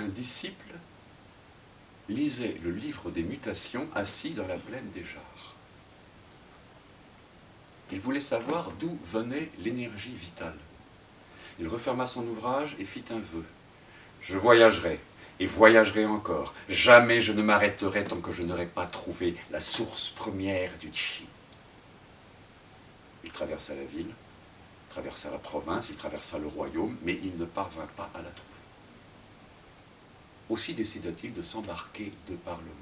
Un disciple lisait le livre des mutations assis dans la plaine des Jars. Il voulait savoir d'où venait l'énergie vitale. Il referma son ouvrage et fit un vœu. Je voyagerai, et voyagerai encore. Jamais je ne m'arrêterai tant que je n'aurai pas trouvé la source première du chi. Il traversa la ville, traversa la province, il traversa le royaume, mais il ne parvint pas à la trouver. Aussi décida-t-il de s'embarquer de par le monde.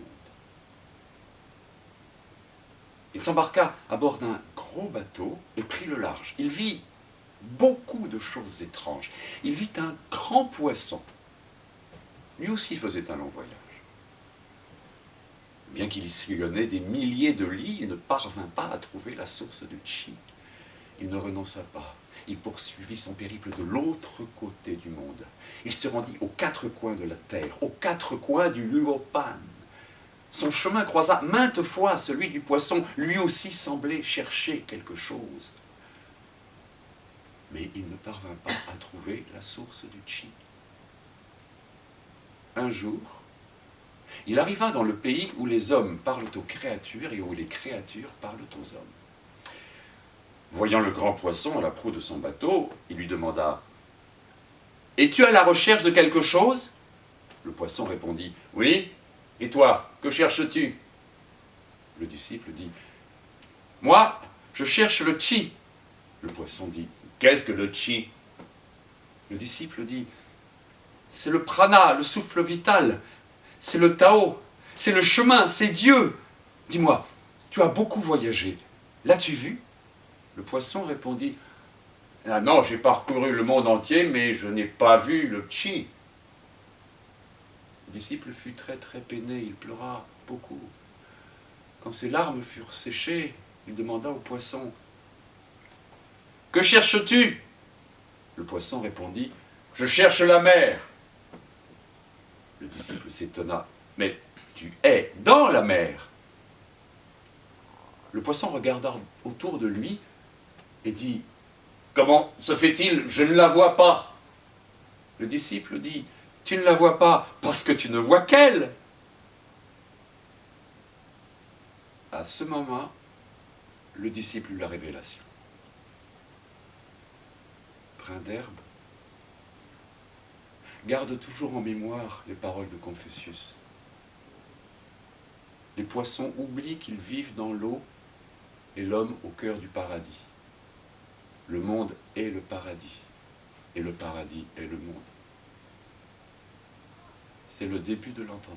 Il s'embarqua à bord d'un gros bateau et prit le large. Il vit beaucoup de choses étranges. Il vit un grand poisson. Lui aussi faisait un long voyage. Bien qu'il y sillonnait des milliers de lits, il ne parvint pas à trouver la source du chi. Il ne renonça pas. Il poursuivit son périple de l'autre côté du monde. Il se rendit aux quatre coins de la terre, aux quatre coins du Luopan. Son chemin croisa maintes fois celui du poisson. Lui aussi semblait chercher quelque chose. Mais il ne parvint pas à trouver la source du chi. Un jour, il arriva dans le pays où les hommes parlent aux créatures et où les créatures parlent aux hommes. Voyant le grand poisson à la proue de son bateau, il lui demanda « Es-tu à la recherche de quelque chose ?» Le poisson répondit « Oui, et toi, que cherches-tu » Le disciple dit « Moi, je cherche le chi. » Le poisson dit « Qu'est-ce que le chi ?» Le disciple dit « C'est le prana, le souffle vital, c'est le Tao, c'est le chemin, c'est Dieu. Dis-moi, tu as beaucoup voyagé, l'as-tu vu ?» Le poisson répondit « Ah non, j'ai parcouru le monde entier, mais je n'ai pas vu le chi. » Le disciple fut très très peiné, il pleura beaucoup. Quand ses larmes furent séchées, il demanda au poisson « Que cherches-tu » Le poisson répondit « Je cherche la mer. » Le disciple s'étonna « Mais tu es dans la mer !» Le poisson regarda autour de lui et dit « Comment se fait-il? Je ne la vois pas. » Le disciple dit « Tu ne la vois pas parce que tu ne vois qu'elle. » À ce moment, le disciple eut la révélation. Brin d'herbe, garde toujours en mémoire les paroles de Confucius. Les poissons oublient qu'ils vivent dans l'eau et l'homme au cœur du paradis. Le monde est le paradis, et le paradis est le monde. C'est le début de l'entendement.